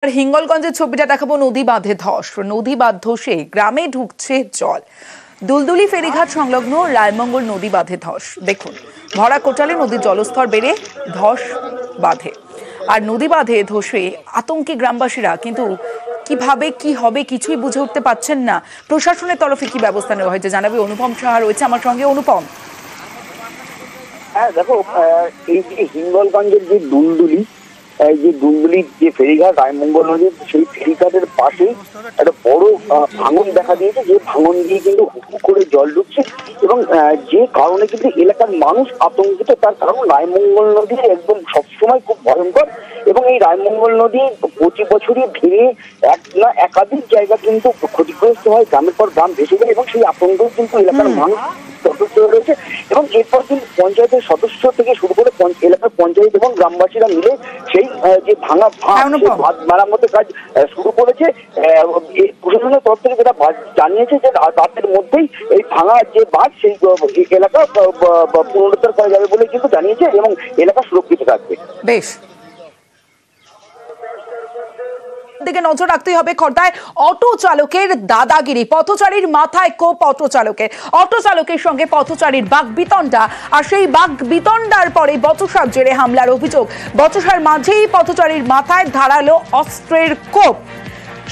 হিঙ্গলগঞ্জের ছবিটা দেখাবো। নদী বাঁধে ধস, নদী বাঁধ ধসে গ্রামে ঢুকছে জল। দুলদুলি ফেরিঘাট সংলগ্ন রায়মঙ্গল নদী বাঁধে ধস। দেখুন, ভরা কোটালে নদীর জলস্তর বেড়ে ধস বাঁধে, আর নদী বাঁধে ধসে আতঙ্কে গ্রামবাসীরা। কিন্তু কিভাবে কি হবে কিছুই বুঝে উঠতে পারছেন না। প্রশাসনের তরফে কি ব্যবস্থা নেওয়া হয়েছে জানাবে অনুপম সাহা রয়েছে আমার সঙ্গে। অনুপম, হ্যাঁ দেখো, এই যে হিঙ্গলগঞ্জের যে দুলদুলির যে ফেরিঘাট রায়মঙ্গল নদীর, সেই ফেরিঘাটের পাশে একটা বড় ভাঙন দেখা দিয়েছে। যে ভাঙন দিয়ে কিন্তু হুহু করে জল ঢুকছে এবং যে কারণে কিন্তু এলাকার মানুষ আতঙ্কিত। তার কারণ রায়মঙ্গল নদী একদম সবসময় খুব ভয়ঙ্কর এবং এই রায়মঙ্গল নদী প্রতি বছরই ভেঙে এক না একাধিক জায়গা কিন্তু ক্ষতিগ্রস্ত হয়, গ্রামের পর গ্রাম ভেসে যায় এবং সেই আতঙ্ক কিন্তু এলাকার মানুষ সদস্য রয়েছে। এবং এরপর কিন্তু পঞ্চায়েতের সদস্য থেকে শুরু করে এলাকার পঞ্চায়েত এবং গ্রামবাসীরা মিলে সেই যে ভাঙা বাঁধ মেরামতের কাজ শুরু করেছে। প্রশাসনের তরফ থেকে যেটা জানিয়েছে যে রাতের মধ্যেই এই ভাঙা যে বাঁধ সেই এলাকা পুনরুদ্ধার করা যাবে বলে কিন্তু জানিয়েছে এবং এলাকা সুরক্ষিত থাকবে। বেশ, দিকে নজর রাখতে হবে। খর্দায় অটো চালকের দাদাগিরি, পথচারীর মাথায় কোপ অটো চালকের সঙ্গে পথচারীর বাকবিতণ্ডা, আর সেই বাকবিতণ্ডার পরে বচসার জেরে হামলার অভিযোগ। বচসার মাঝেই পথচারীর মাথায় ধারালো অস্ত্রের কোপ।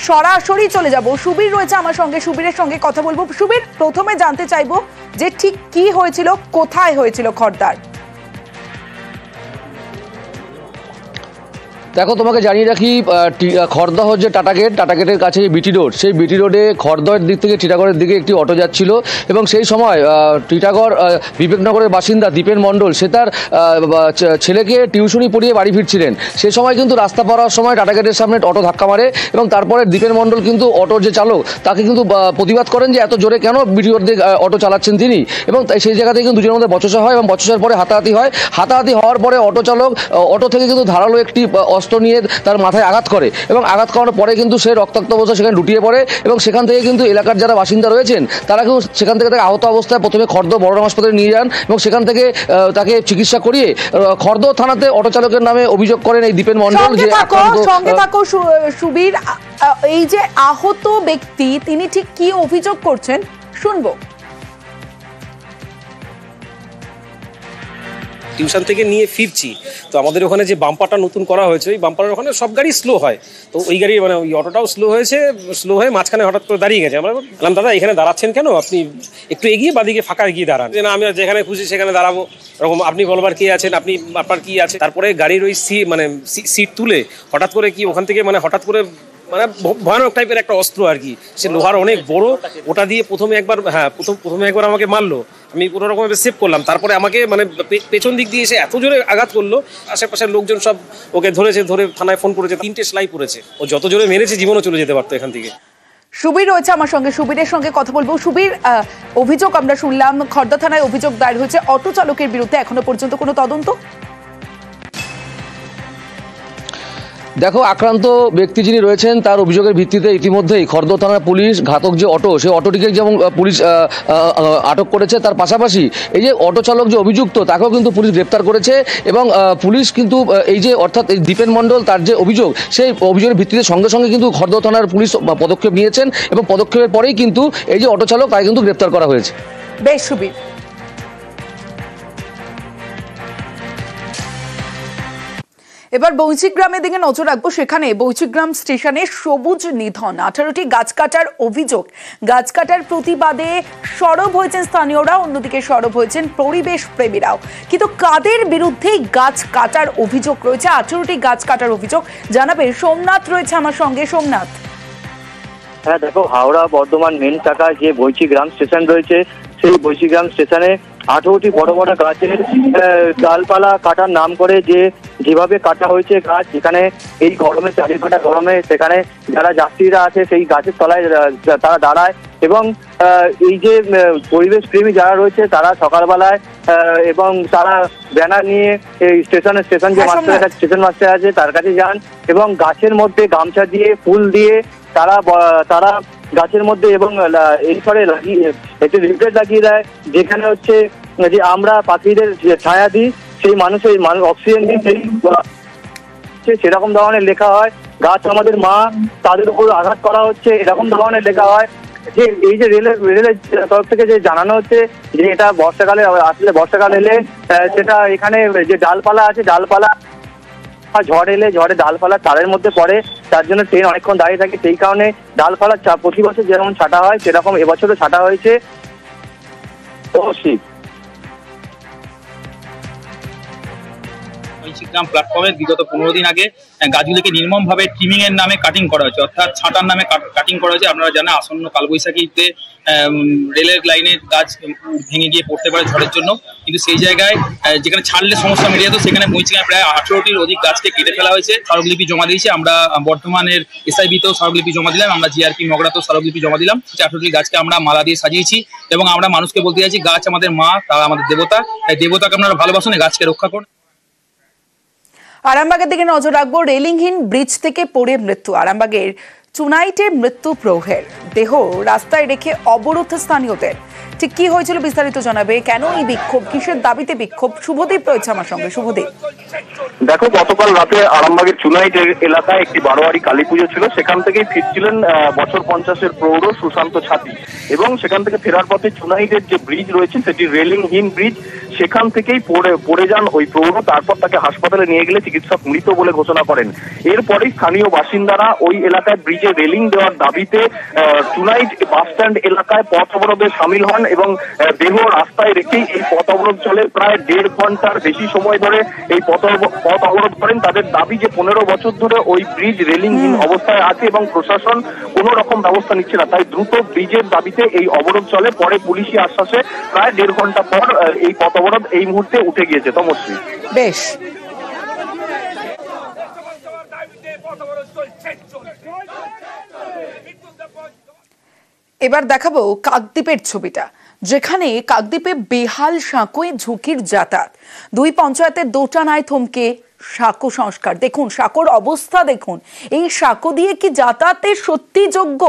সরাসরি চলে যাব, সুবীর রয়েছে আমার সঙ্গে, সুবীরের সঙ্গে কথা বলবো। সুবীর, প্রথমে জানতে চাইবো যে ঠিক কি হয়েছিল, কোথায় হয়েছিল খর্দার? দেখো, তোমাকে জানিয়ে রাখি, খড়দহ যে টাটাগেটের কাছে বিটি রোড, সেই বিটি রোডে খড়দহের দিক থেকে টিটাগড়ের দিকে একটি অটো যাচ্ছিল এবং সেই সময় টিটাগড় বিবেকনগরের বাসিন্দা দীপেন মণ্ডল, সে তার ছেলেকে টিউশনি পড়িয়ে বাড়ি ফিরছিলেন। সে সময় কিন্তু রাস্তা পারার সময় টাটাগেটের সামনে অটো ধাক্কা মারে এবং তারপরে দীপেন মণ্ডল কিন্তু অটোর যে চালক তাকে কিন্তু প্রতিবাদ করেন যে এত জোরে কেন বিটি রোড দিয়ে অটো চালাচ্ছেন তিনি, এবং সেই জায়গা থেকে কিন্তু দুজনের মধ্যে বচসা হয় এবং বচসার পরে হাতাহাতি হয়। হাতাহাতি হওয়ার পরে অটো চালক অটো থেকে কিন্তু ধারালো একটি অস্ত্র নিয়ে তার মাথায় আঘাত করে এবং আঘাত করার পরে কিন্তু সে রক্তাক্ত অবস্থায় সেখানে লুটিয়ে পড়ে এবং সেখান থেকে কিন্তু এলাকার যারা বাসিন্দা রয়েছেন তারা কিন্তু সেখান থেকে তাকে আহত অবস্থায় প্রথমে খড়দহ বড় হাসপাতালে নিয়ে যান এবং সেখান থেকে তাকে চিকিৎসা করিয়ে খড়দহ থানাতে অটো চালকের নামে অভিযোগ করেন এই দীপেন মণ্ডল। সঙ্গে থাকো সুবীর, এই যে আহত ব্যক্তি তিনি ঠিক কি অভিযোগ করছেন শুনবো। টিউশন থেকে নিয়ে ফিরছি, তো আমাদের ওখানে যে বাম্পারটা নতুন করা হয়েছে, ওই বাম্পারের ওখানে সব গাড়ি স্লো হয়, তো ওই গাড়ি মানে ওই অটোটাও স্লো হয়ে মাঝখানে হঠাৎ করে দাঁড়িয়ে গেছে। আমরা বললাম, দাদা এখানে দাঁড়াচ্ছেন কেন, আপনি একটু এগিয়ে বাদিকে ফাঁকা এগিয়ে দাঁড়ান। যে না, আমি যেখানে খুশি সেখানে দাঁড়াবো, এরকম আপনি বলবার কে আছেন, আপনার কি আছে। তারপরে গাড়ির ওই সিট তুলে হঠাৎ করে কি ওখান থেকে হঠাৎ করে ভয়ানক টাইপের একটা অস্ত্র আর কি, সে লোহার অনেক বড়, ওটা দিয়ে প্রথমে একবার আমাকে মারলো। আমি কোনো রকম সেভ করলাম, তারপরে আমাকে পেছন দিক দিয়ে এসে এত জোরে আঘাত করলো, আশেপাশের লোকজন সব ওকে ধরে থানায় ফোন করেছে, 3টে সেলাই পড়েছে। ও যত জোরে মেরেছে জীবনও চলে যেতে পারতো এখান থেকে। সুবীর রয়েছে আমার সঙ্গে, সুবীরের সঙ্গে কথা বলবো। সুবীর, অভিযোগ আমরা শুনলাম, খড়দহ থানায় অভিযোগ দায়ের হয়েছে অটো চালকের বিরুদ্ধে, এখনো পর্যন্ত কোনো তদন্ত? দেখো, আক্রান্ত ব্যক্তি যিনি রয়েছেন তার অভিযোগের ভিত্তিতে ইতিমধ্যেই খড়দহ থানার পুলিশ ঘাতক যে অটো, সেই অটোটিকে যেমন পুলিশ আটক করেছে, তার পাশাপাশি এই যে অটো চালক যে অভিযুক্ত তাকেও কিন্তু পুলিশ গ্রেপ্তার করেছে এবং পুলিশ কিন্তু এই যে অর্থাৎ এই দীপেন মণ্ডল তার যে অভিযোগ, সেই অভিযোগের ভিত্তিতে সঙ্গে সঙ্গে কিন্তু খড়দহ থানার পুলিশ পদক্ষেপ নিয়েছেন এবং পদক্ষেপের পরেই কিন্তু এই যে অটো চালক তাকে কিন্তু গ্রেপ্তার করা হয়েছে। বেশ সুবীর, এবার বৈচিগ্রামের দিকে নজর রাখবো। সেখানে বৈচিগ্রাম স্টেশনে সবুজ নিধন, 18টি গাছ কাটার অভিযোগ। গাছ কাটার প্রতিবাদে সরব হয়েছেন স্থানীয়রা, অন্যদিকে সরব হয়েছেন পরিবেশ প্রেমীরাও। কিন্তু কাদের বিরুদ্ধে গাছ কাটার অভিযোগ রয়েছে? 18টি গাছ কাটার অভিযোগ জানাবে সোমনাথ রয়েছে আমার সঙ্গে। সোমনাথ, হ্যাঁ দেখো, হাওড়া বর্ধমান মেন শাখায় যে বৈচিগ্রাম স্টেশন রয়েছে, সেই বৈচিগ্রাম স্টেশনে 18টি বড় বড় গাছের ডালপালা কাটার নাম করে যেভাবে কাটা হয়েছে গাছ, যেখানে এই গরমে, চারিপাটা গরমে, সেখানে যারা যাত্রীরা আছে সেই গাছের তলায় তারা দাঁড়ায় এবং এই যে পরিবেশ প্রেমী যারা রয়েছে তারা সকালবেলায় এবং তারা ব্যানার নিয়ে এই স্টেশন যে মাস্টার স্টেশন মাস্টার আছে তার কাছে যান এবং গাছের মধ্যে গামছা দিয়ে ফুল দিয়ে তারা গাছের মধ্যে এবং এই ফলে একটি লিফলেট লাগিয়ে দেয়, যেখানে হচ্ছে যে আমরা পাখিদের ছায়া দিই, সেই মানুষ অক্সিজেন দিই, সেই সেরকম ধরনের লেখা হয় গাছ আমাদের মা, তাদের উপর আঘাত করা হচ্ছে, এরকম ধরনের লেখা হয়। যে এই যে রেলের তরফ থেকে যে জানানো হচ্ছে যে এটা বর্ষাকালে আসলে বর্ষাকাল এলে সেটা এখানে যে ডালপালা আছে, ডালপালা ঝড় এলে ঝড়ে ডালপালা তারের মধ্যে পড়ে, তার জন্য ট্রেন অনেকক্ষণ দাঁড়িয়ে থাকে। সেই কারণে ডালপালা প্রতি বছর যেরকম ছাটা হয় সেরকম এবছরও ছাটা হয়েছে। অবশ্যই গ্রাম প্ল্যাটফর্মে বিগত 15 দিন আগে গাছগুলিকে নির্মমভাবে ট্রিমিং এর নামে কাটিং করা হয়েছে, অর্থাৎ ছাঁটার নামে কাটিং করা হয়েছে। আপনারা জানেন আসন্ন কালবৈশাখীতে রেলের লাইনের গাছ ভেঙে গিয়ে পড়তে পারে ঝড়ের জন্য, কিন্তু সেই জায়গায় যেখানে ছাড়লে সমস্যা মিটে যেত সেখানে মরিচিকায় প্রায় 18টির অধিক গাছকে কেটে ফেলা হয়েছে। স্মারকলিপি জমা দিয়েছে, আমরা বর্তমানের এসআইবিতেও স্মারকলিপি জমা দিলাম, আমরা জিআরপি মগরাতেও স্মারকলিপি জমা দিলাম। 18টি গাছকে আমরা মালা দিয়ে সাজিয়েছি এবং আমরা মানুষকে বলতে চাইছি গাছ আমাদের মা, তারা আমাদের দেবতা, তাই দেবতাকে আপনারা ভালোবাসুন, গাছকে রক্ষা করুন। আরামবাগের দিকে নজর রাখবো। রেলিংহীন ব্রিজ থেকে পড়ে মৃত্যু। আরামবাগের চুনাইটে মৃত্যু প্রৌঢ়ের, দেহ রাস্তায় রেখে অবরোধ স্থানীয়দের। ঠিক কি হয়েছিল বিস্তারিত জানাবে, কেন এই বিক্ষোভ, কিসের দাবিতে বিক্ষোভ? শুভদীপ রয়েছে আমার সঙ্গে। শুভদীপ, দেখো, গতকাল রাতে আরামবাগের চুনাইট এলাকায় একটি বারোয়ারি কালী পুজো ছিল। সেখান থেকেই ফিরছিলেন বছর 50-এর প্রৌঢ় সুশান্ত ছাতি, এবং সেখান থেকে ফেরার পথে চুনাইটের যে ব্রিজ রয়েছে সেটি রেলিংহীন ব্রিজ, সেখান থেকেই পড়ে যান ওই প্রৌঢ়। তারপর তাকে হাসপাতালে নিয়ে গেলে চিকিৎসক মৃত বলে ঘোষণা করেন। এরপরেই স্থানীয় বাসিন্দারা ওই এলাকায় ব্রিজে রেলিং দেওয়ার দাবিতে চুনাইট বাস স্ট্যান্ড এলাকায় পথ অবরোধে সামিল হন এবং দেহ রাস্তায় রেখেই এই পথ অবরোধ চলে। প্রায় 1.5 ঘন্টার বেশি সময় ধরে এই পথ অবরোধ করেন। তাদের দাবি যে 15 বছর ধরে ওই ব্রিজ রেলিংহীন অবস্থায় আছে এবং প্রশাসন কোনো রকম ব্যবস্থা নিচ্ছে না, তাই দ্রুত ব্রিজের দাবিতে এই অবরোধ চলে। পরে পুলিশি আশ্বাসে প্রায় 1.5 ঘন্টা পর এই পথ অবরোধ এই মুহূর্তে উঠে গিয়েছে। তমশ্রী, বেশ। এবার দেখাবো কাকদ্বীপের ছবিটা, যেখানে কাকদ্বীপে বেহাল সাঁকোয় ঝুঁকির যাতায়াত। 2 পঞ্চায়েতের দোটানায় থমকে সাঁকো সংস্কার। দেখুন সাঁকোর অবস্থা, দেখুন এই সাঁকো দিয়ে কি যাতায়াতের সত্যি যোগ্য?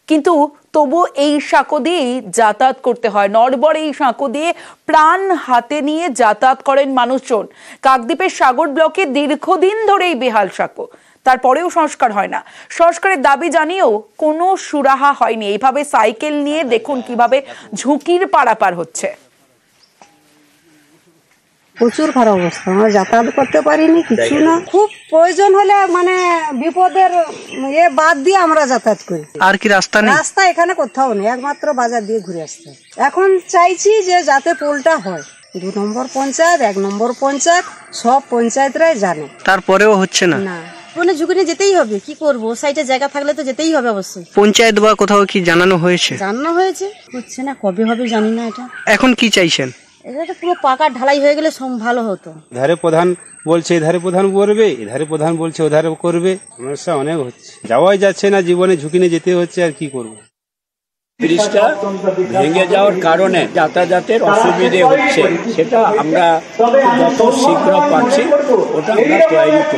কিন্তু তবু এই সাঁকো দিয়েই যাতায়াত করতে হয়। নড়বড় এই সাঁকো দিয়ে প্রাণ হাতে নিয়ে যাতায়াত করেন মানুষজন। কাকদ্বীপের সাগর ব্লকে দীর্ঘদিন ধরেই বেহাল সাঁকো, তারপরেও সংস্কার হয় না। সংস্কারের দাবি জানিয়েও কোনো সুরাহা হয়নি। এইভাবে সাইকেল নিয়ে দেখুন কিভাবে ঝুঁকির পারাপার হচ্ছে। প্রচুর খারাপ অবস্থা, আমরা যাতায়াত করতে পারিনি, কিছু না। খুব প্রয়োজন হলে মানে বিপদের বাদ দিয়ে আমরা যাতায়াত করি। আর কি রাস্তা নেই? রাস্তা এখানে কোথাও নেই, একমাত্র বাজার দিয়ে ঘুরে আসতে। এখন চাইছি যে যাতে পোলটা হয়। 2 নম্বর পঞ্চায়েত, 1 নম্বর পঞ্চায়েত, সব পঞ্চায়েতরাই জানে, তারপরেও হচ্ছে না। না মানে ঝুঁকি নিয়ে যেতেই হবে, কি করবো, সাইডে জায়গা থাকলে তো যেতেই হবে অবশ্যই। পঞ্চায়েত বা কোথাও কি জানানো হয়েছে? জানানো হয়েছে, হচ্ছে না, কবে হবে জানি না। এটা এখন কি চাইছেন? এটা পুরো পাকা ঢালাই হয়ে গেলে ভালো হতো। ধারে প্রধান বলছে এধারে প্রধান করবে, এধারে প্রধান বলছে ওধারে করবে, সমস্যা অনেক হচ্ছে, যাওয়াই যাচ্ছে না, জীবনে ঝুঁকি নিয়ে যেতে হচ্ছে, আর কি করবো। ব্রিজটা ভেঙে যাওয়ার কারণে যাতায়াতের অসুবিধে হচ্ছে, সেটা আমরা যত শীঘ্র পাচ্ছি ওটা আমরা তৈরি করি।